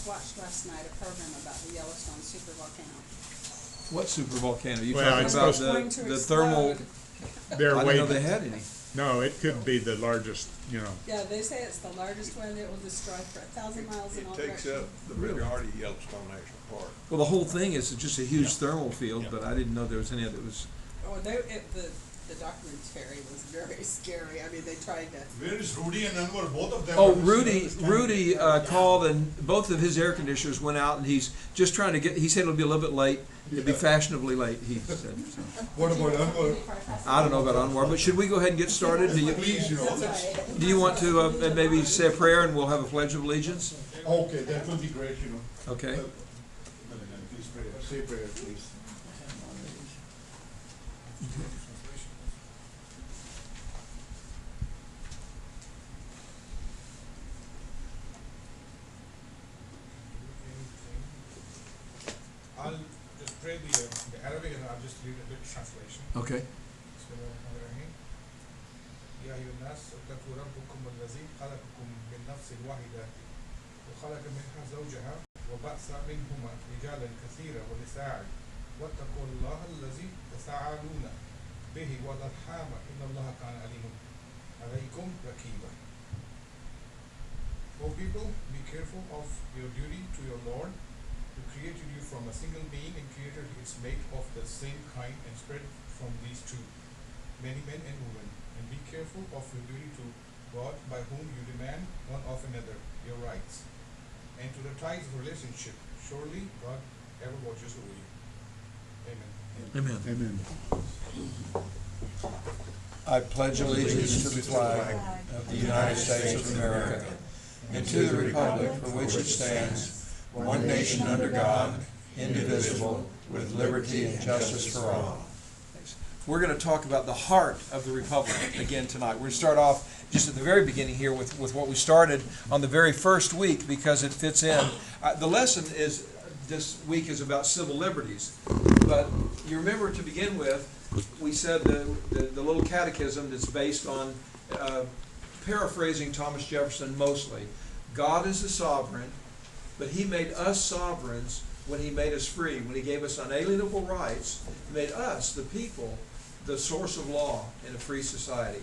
watched last night a program about the Yellowstone supervolcano. What supervolcano? You Well, talking it's about supposed to the thermal? explode. They're I didn't know waiting. they had any. No, it could be the largest, Yeah, they say it's the largest one that will destroy for 1,000 miles in all It takes directions. up the majority of Yellowstone National Park. Well, the whole thing is just a huge Yeah. thermal field, Yeah. but I didn't know there was any that was. Oh, the documentary was very scary. I mean, they tried to. Where is Rudy and Anwar? Both of them. Oh, are Rudy! this time. Rudy called, and both of his air conditioners went out, and he's just trying to get. He said it'll be a little bit late. It'll be fashionably late. He said. So. What about Anwar? I don't know about Anwar, but should we go ahead and get started? Please, Do you want to maybe say a prayer, and we'll have a pledge of allegiance? Okay, that will be great, Okay. Please pray. Say prayer, please. I'll just pray the Arabic and I'll just read a bit translation. Okay. بسم الله الرحمن الرحيم. يا أيها الناس اتقوا ربكم الذي خلقكم من نفس واحدة وخلق منها زوجها وبعث منهما رجالا كثيرا ونساء واتقوا الله الذي تساءلون به والأرحام إن الله كان عليكم رقيبا. O people, be careful of your duty to your Lord, who created you from a single being and created its mate of the same kind and spread from these two many men and women. And be careful of your duty to God, by whom you demand one of another your rights, and to the ties of relationship. Surely God ever watches over you. Amen. Amen. Amen. I pledge allegiance to the flag of the United States of America and to the republic for which it stands, one nation under God, indivisible, with liberty and justice for all. We're going to talk about the heart of the republic again tonight. We're going to start off just at the very beginning here with what we started on the very first week because it fits in. The lesson is this week is about civil liberties. But you remember to begin with, we said the little catechism that's based on paraphrasing Thomas Jefferson mostly. God is the sovereign, but he made us sovereigns when he made us free. When he gave us unalienable rights, he made us, the people, the source of law in a free society.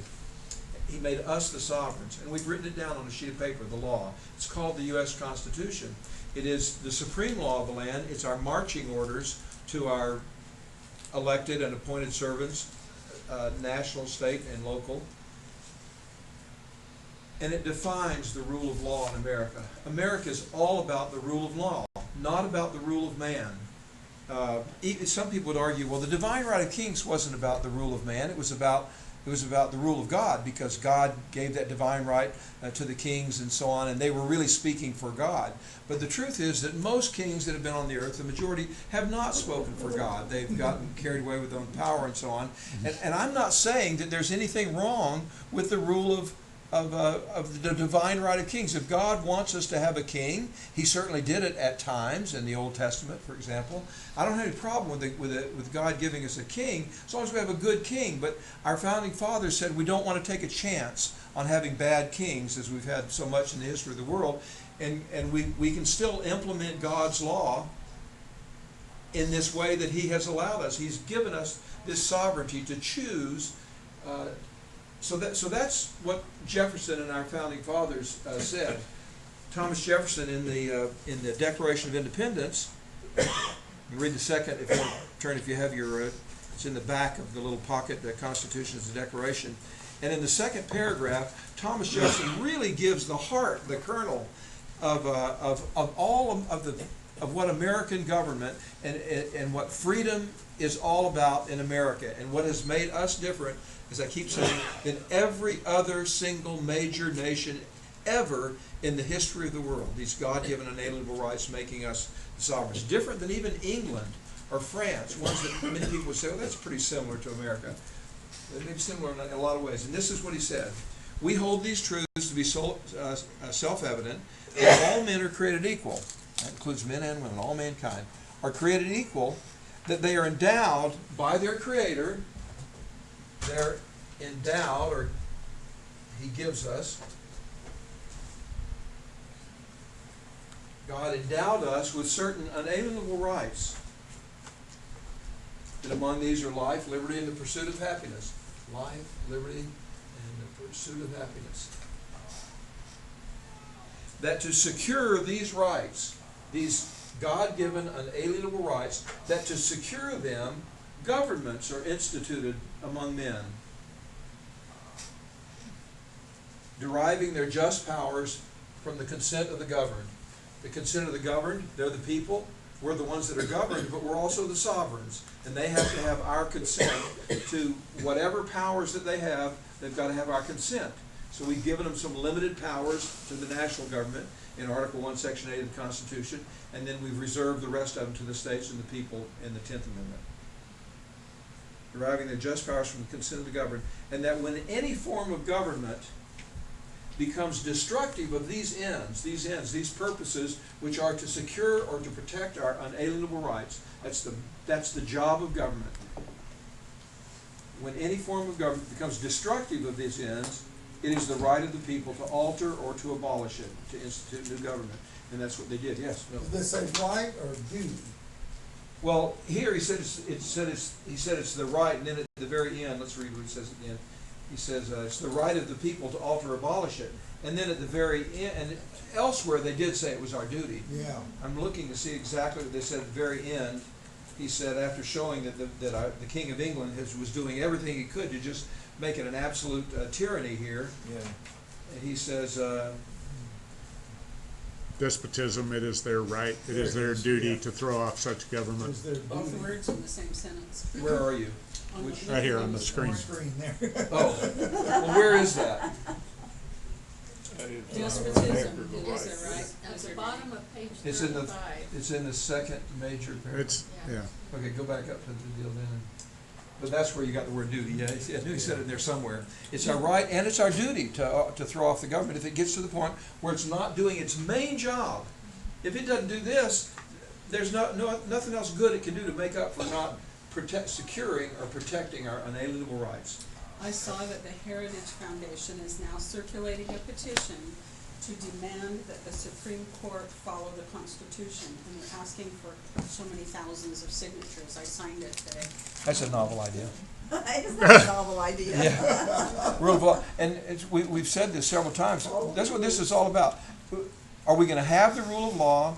He made us the sovereigns. And we've written it down on a sheet of paper, the law. It's called the U.S. Constitution. It is the supreme law of the land. It's our marching orders to our elected and appointed servants, national, state, and local. And it defines the rule of law in America. America is all about the rule of law, not about the rule of man. Some people would argue, well, the divine right of kings wasn't about the rule of man. It was about the rule of God, because God gave that divine right to the kings and so on, and they were really speaking for God. But the truth is that most kings that have been on the earth, the majority, have not spoken for God. They've gotten carried away with their own power and so on. And I'm not saying that there's anything wrong with the rule of the divine right of kings. If God wants us to have a king, he certainly did it at times in the Old Testament, for example. I don't have any problem with God giving us a king, as long as we have a good king. But our founding fathers said we don't want to take a chance on having bad kings, as we've had so much in the history of the world. And we can still implement God's law in this way that he has allowed us. He's given us this sovereignty to choose. So that's what Jefferson and our founding fathers said. Thomas Jefferson in the Declaration of Independence. You read the second. If you want to turn, if you have your, it's in the back of the little pocket. The Constitution is the Declaration, and in the second paragraph, Thomas Jefferson really gives the heart, the kernel of all of what American government and what freedom is all about in America, and what has made us different, as I keep saying, than every other single major nation ever in the history of the world. These God-given inalienable rights making us sovereigns. Different than even England or France, ones that many people would say, well, that's pretty similar to America. They're similar in a lot of ways. And this is what he said. We hold these truths to be self-evident, that all men are created equal. That includes men and women, all mankind, are created equal, that they are endowed by their Creator. They're endowed, or he gives us, God endowed us with certain unalienable rights. And among these are life, liberty, and the pursuit of happiness. Life, liberty, and the pursuit of happiness. That to secure these rights, these God-given unalienable rights, that to secure them, governments are instituted among men, deriving their just powers from the consent of the governed. The consent of the governed, they're the people, we're the ones that are governed, but we're also the sovereigns, and they have to have our consent to whatever powers that they have. They've got to have our consent. So we've given them some limited powers to the national government in Article 1, Section 8 of the Constitution, and then we've reserved the rest of them to the states and the people in the 10th Amendment. Deriving their just powers from the consent of the governed, and that when any form of government becomes destructive of these ends, these purposes, which are to secure or to protect our unalienable rights, that's the job of government. When any form of government becomes destructive of these ends, it is the right of the people to alter or to abolish it, to institute new government. And that's what they did. Yes, Bill? Did they say right or duty? Well, here he said it's the right, and then at the very end, let's read what he says at the end. He says it's the right of the people to alter or abolish it. And then at the very end, and elsewhere they did say it was our duty. Yeah. I'm looking to see exactly what they said at the very end. He said, after showing that the King of England was doing everything he could to just make it an absolute tyranny here, Yeah. he says, Despotism, it is their right, it is their duty to throw off such government. Was their Both duty. words in the same sentence. where are you? On Which- the- Right here on the screen. Screen there. Oh, well, where is that? Despotism, it is their right. At the bottom of page It's in the 35. it's in the second major paragraph. It's, yeah. Okay, go back up to the deal then. But that's where you got the word duty. Yeah, I knew he said it in there somewhere. It's our right and it's our duty to throw off the government if it gets to the point where it's not doing its main job. If it doesn't do this, there's nothing else good it can do to make up for not securing or protecting our unalienable rights. I saw that the Heritage Foundation is now circulating a petition to demand that the Supreme Court follow the Constitution, and they're asking for so many thousands of signatures. I signed it today. That's a novel idea. Isn't that a novel idea? Yeah. Rule of law. And we've said this several times. That's what this is all about. Are we going to have the rule of law,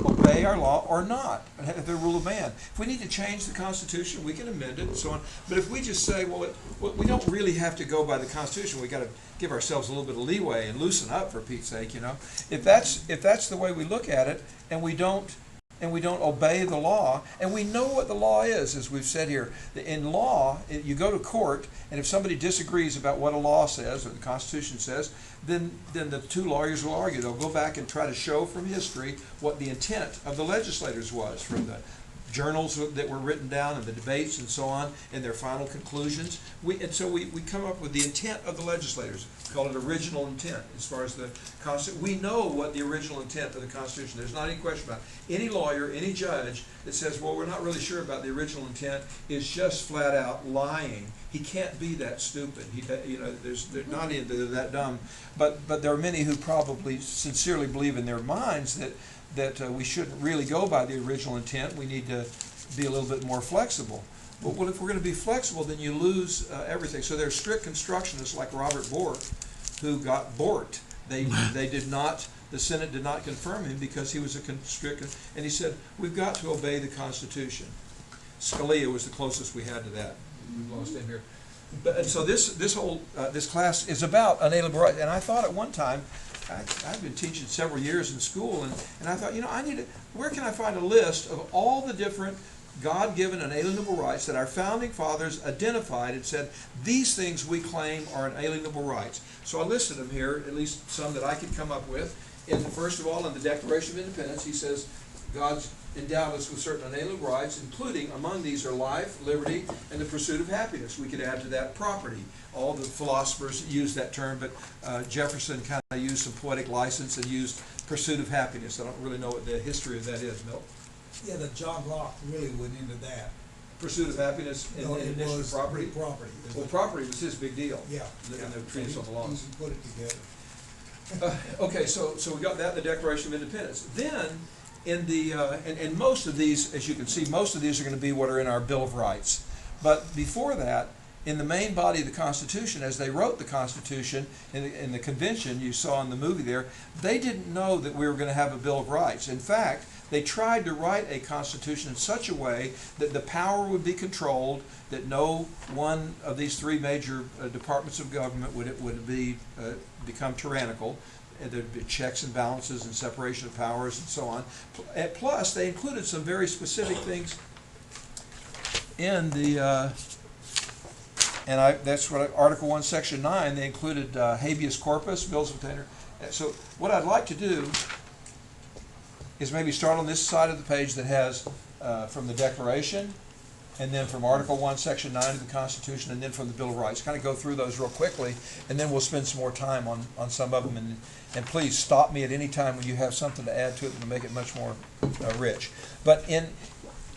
obey our law, or not? The rule of man. If we need to change the Constitution, we can amend it and so on. But if we just say, well, we don't really have to go by the Constitution. We've got to give ourselves a little bit of leeway and loosen up, for Pete's sake, you know. If that's the way we look at it, and we don't obey the law, and we know what the law is, as we've said here. In law, you go to court, and if somebody disagrees about what a law says or the Constitution says, then the two lawyers will argue. They'll go back and try to show from history what the intent of the legislators was, from the journals that were written down and the debates and so on, and their final conclusions. So we come up with the intent of the legislators. We call it original intent as far as the Constitution. We know what the original intent of the Constitution. There's not any question about it. Any lawyer, any judge that says, well, we're not really sure about the original intent is just flat out lying. He can't be that stupid. They're not either that dumb. But there are many who probably sincerely believe in their minds that we shouldn't really go by the original intent. We need to be a little bit more flexible. But well, if we're going to be flexible, then you lose everything. So there's strict constructionists like Robert Bork, who got borked. They did not. The Senate did not confirm him because he was a strict. And he said, we've got to obey the Constitution. Scalia was the closest we had to that. We've lost him here. And so this class is about unalienable rights. And I thought at one time, I've been teaching several years in school, and I thought, where can I find a list of all the different God-given unalienable rights that our founding fathers identified and said, these things we claim are unalienable rights. So I listed them here, at least some that I could come up with. First of all, in the Declaration of Independence, he says, God's endowed us with certain unalienable rights, including among these are life, liberty, and the pursuit of happiness. We could add to that property. All the philosophers use that term, but Jefferson kind of used some poetic license and used pursuit of happiness. I don't really know what the history of that is, Milt. Yeah, that John Locke really went into that. Pursuit of happiness in addition to property? Property. Well, property was his big deal. Yeah. In the treatise on the laws. He put it together. Okay, so we got that in the Declaration of Independence. Then, in the, and most of these, as you can see, most of these are going to be what are in our Bill of Rights. But before that, in the main body of the Constitution, as they wrote the Constitution, in the convention you saw in the movie there, they didn't know that we were going to have a Bill of Rights. In fact, they tried to write a Constitution in such a way that the power would be controlled, that no one of these three major departments of government would become tyrannical. There'd be checks and balances and separation of powers and so on. Plus, they included some very specific things in the, that's what Article 1, Section 9, they included habeas corpus, bills of attainder. So what I'd like to do is maybe start on this side of the page that has from the Declaration, and then from Article 1, Section 9 of the Constitution, and then from the Bill of Rights. Kind of go through those real quickly, and then we'll spend some more time on some of them. And please stop me at any time when you have something to add to it to make it much more rich. But in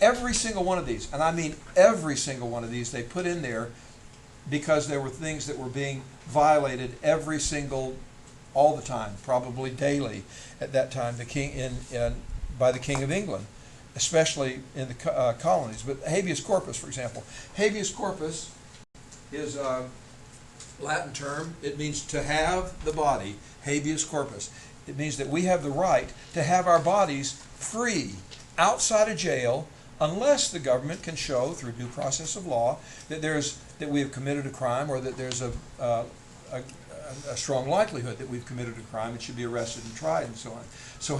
every single one of these, and I mean every single one of these, they put in there because there were things that were being violated all the time, probably daily at that time, by the King of England, especially in the colonies. But habeas corpus, for example. Habeas corpus is a Latin term. It means to have the body, habeas corpus. It means that we have the right to have our bodies free outside of jail unless the government can show through due process of law that we have committed a crime, or that there's a strong likelihood that we've committed a crime and should be arrested and tried and so on. So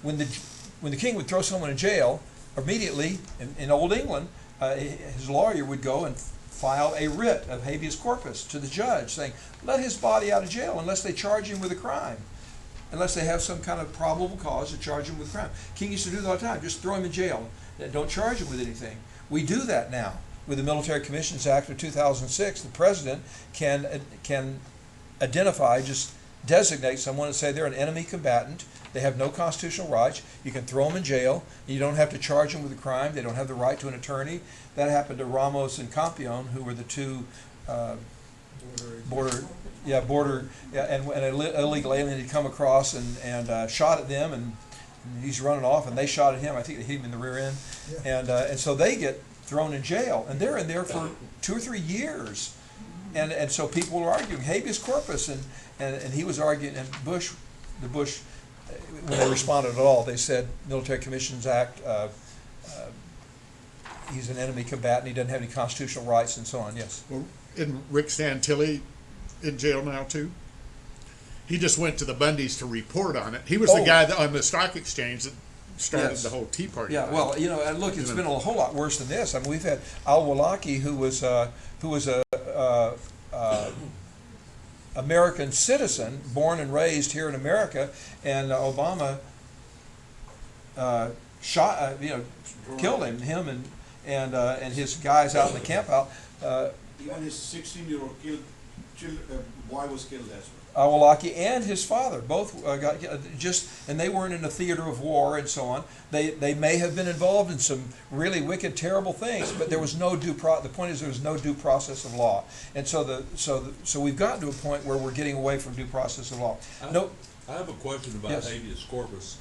when the king would throw someone in jail, immediately in Old England, his lawyer would go and file a writ of habeas corpus to the judge saying, let his body out of jail unless they charge him with a crime, unless they have some kind of probable cause to charge him with crime. King used to do that all the time, just throw him in jail. Don't charge him with anything. We do that now. With the Military Commissions Act of 2006, the president can identify, just designate someone and say they're an enemy combatant, they have no constitutional rights, you can throw them in jail, you don't have to charge them with a crime, they don't have the right to an attorney. That happened to Ramos and Campion, who were the two and an illegal alien had come across and shot at them, and he's running off, and they shot at him. I think they hit him in the rear end. Yeah. And so they get thrown in jail, and they're in there for 2 or 3 years. And so people were arguing habeas corpus, and he was arguing, and Bush, when they responded at all, they said Military Commissions Act, he's an enemy combatant, he doesn't have any constitutional rights, and so on. Yes. Well, isn't Rick Santilli in jail now too? He just went to the Bundys to report on it. He was the guy on the stock exchange that started the whole Tea Party. Yeah, well, and look, it's been a whole lot worse than this. I mean, we've had Al-Awlaki, who was a American citizen, born and raised here in America, and Obama killed him and his guys out in the camp out. Even his 16-year-old boy was killed as well. Al-Awlaki and his father both got and they weren't in a theater of war and so on. They may have been involved in some really wicked, terrible things, but there was no the point is there was no due process of law, and so we've gotten to a point where we're getting away from due process of law. I have a question about habeas corpus.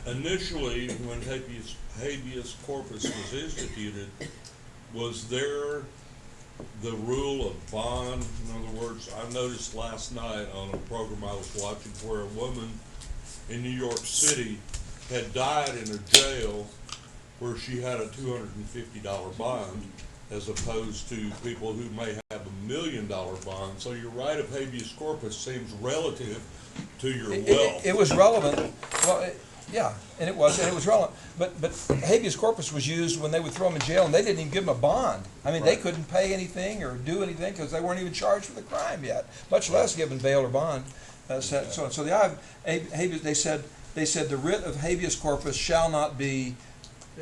Initially, when habeas corpus was instituted, was there the rule of bond? In other words, I noticed last night on a program I was watching where a woman in New York City had died in a jail where she had a $250 bond, as opposed to people who may have $1 million bond. So your right of habeas corpus seems relative to your wealth. It was relevant. Well, yeah, and it was relevant. But habeas corpus was used when they would throw them in jail, and they didn't even give them a bond. I mean, they couldn't pay anything or do anything because they weren't even charged with a crime yet, much less given bail or bond. So the habeas, they said the writ of habeas corpus shall not be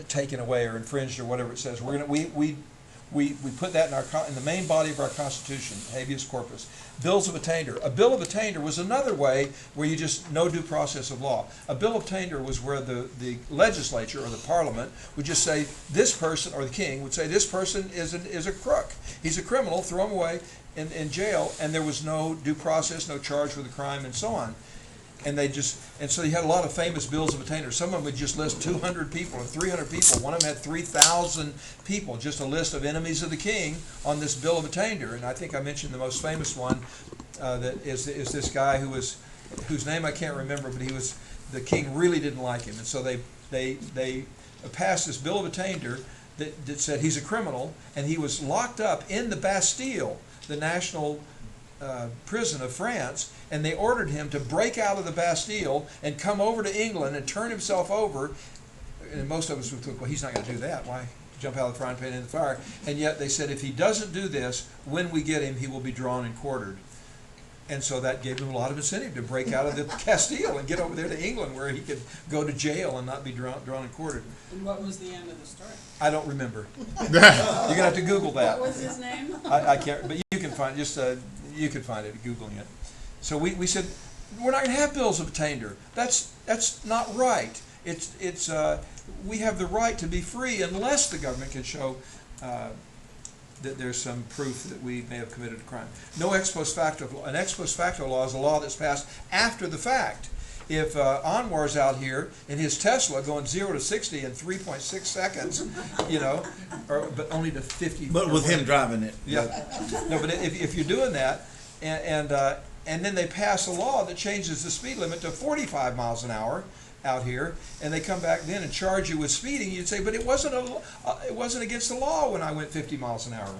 taken away or infringed or whatever it says. We put that in the main body of our Constitution, habeas corpus. Bills of attainder. A bill of attainder was another way where you just no due process of law. A bill of attainder was where the legislature or the parliament would just say this person, or the king would say this person is a crook. He's a criminal. Throw him away. in jail, and there was no due process, no charge for the crime, and so on. And so you had a lot of famous bills of attainder. Some of them would just list 200 people or 300 people. One of them had 3,000 people, just a list of enemies of the king on this bill of attainder. And I think I mentioned the most famous one that is this guy whose name I can't remember, but the king really didn't like him, and so they passed this bill of attainder that said he's a criminal, and he was locked up in the Bastille, the national prison of France, and they ordered him to break out of the Bastille and come over to England and turn himself over. And most of us would think, well, he's not going to do that. Why jump out of the frying pan into the fire? And yet they said if he doesn't do this, when we get him, he will be drawn and quartered. And so that gave him a lot of incentive to break out of the Bastille and get over there to England, where he could go to jail and not be drawn and quartered. And what was the end of the story? I don't remember. You're gonna have to Google that. What was his name? I can't, but you can find you could find it googling it. So we said we're not gonna have bills of attainder. That's not right. We have the right to be free unless the government can show that there's some proof that we may have committed a crime. No ex post facto law. An ex post facto law is a law that's passed after the fact. If Anwar's out here in his Tesla going 0 to 60 in 3.6 seconds, but only to 50. But with him driving it. Yeah. No, but if you're doing that, and then they pass a law that changes the speed limit to 45 miles an hour out here, and they come back then and charge you with speeding, you'd say, but it wasn't against the law when I went 50 miles an hour,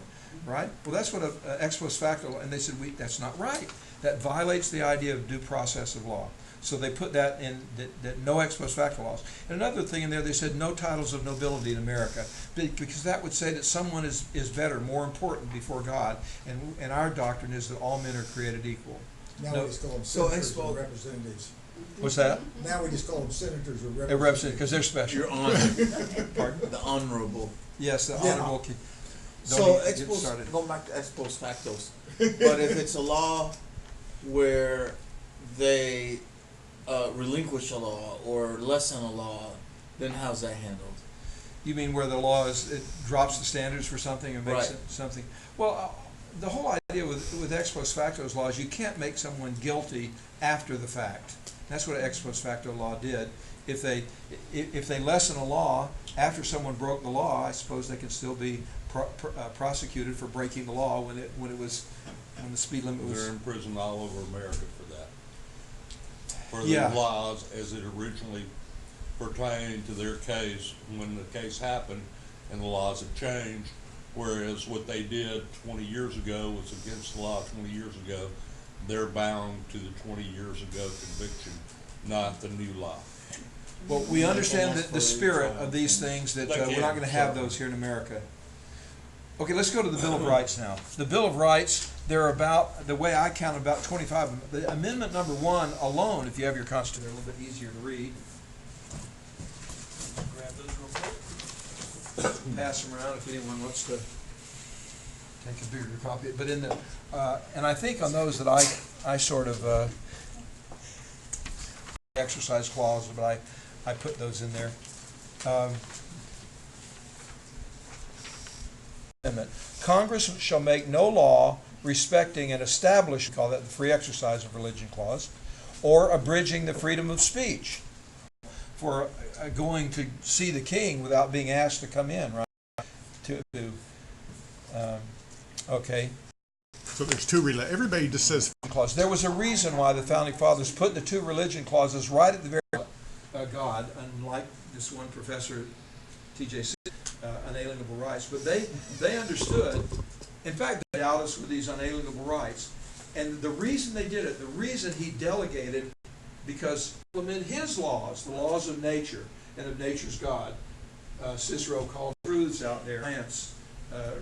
right? Well, that's what an ex post facto, and they said, that's not right. That violates the idea of due process of law. So they put that in, that no ex post facto laws. And another thing in there, they said no titles of nobility in America, because that would say that someone is better, more important before God. And our doctrine is that all men are created equal. Now No. we just call them So senators or representatives. What's that? Now we just call them senators or Representative, representatives. because they're special. Your honor. Pardon? The honorable. Yes, the Yeah. honorable. So Don't get started. going back to ex post factos. But if it's a law where they relinquish a law or lessen a law, then how's that handled? You mean where the law it drops the standards for something and makes Right. it something? Well, the whole idea with ex post facto laws, you can't make someone guilty after the fact. That's what an ex post facto law did. If they lessen a law after someone broke the law, I suppose they can still be prosecuted for breaking the law when the speed limit was. They're in prison all over America for that. For the Yeah. laws as it originally pertained to their case when the case happened, and the laws have changed. Whereas what they did 20 years ago was against the law 20 years ago. They're bound to the 20 years ago conviction, not the new law. Well, we understand the spirit of these things, that we're not going to have those here in America. Okay, let's go to the Bill of Rights now. The Bill of Rights, there are about, the way I count, about 25 of them. The Amendment number 1 alone, if you have your Constitution, they're a little bit easier to read. Grab those real quick. Pass them around if anyone wants to take a bigger copy. But and I think on those that I sort of exercise clause, but I put those in there. Amendment. Congress shall make no law respecting and establishing, call that the free exercise of religion clause, or abridging the freedom of speech. For going to see the king without being asked to come in, right? Okay. So there's two everybody just says Clause. There was a reason why the founding fathers put the two religion clauses right at the very God, unlike this one professor, T.J. Unalienable rights, but they understood. In fact, they doubt us with these unalienable rights, and the reason they did it, the reason he delegated, because implement his laws, the laws of nature and of nature's God. Cicero called truths out there, science,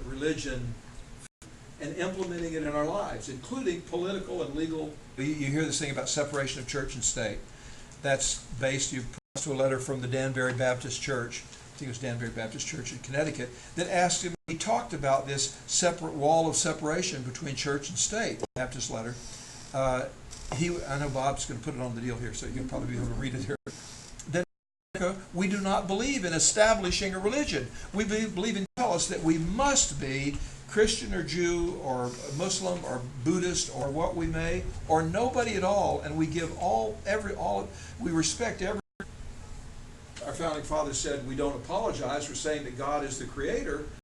religion, and implementing it in our lives, including political and legal. You hear this thing about separation of church and state. That's based, you to a letter from the Danbury Baptist Church, I think it was Danbury Baptist Church in Connecticut, that asked him, he talked about this separate wall of separation between church and state, Baptist letter. I know Bob's going to put it on the deal here, so you'll probably be able to read it here. That we do not believe in establishing a religion. We believe in tell us that we must be Christian or Jew or Muslim or Buddhist or what we may, or nobody at all, and we give we respect every. Our founding fathers said we don't apologize for saying that God is the creator,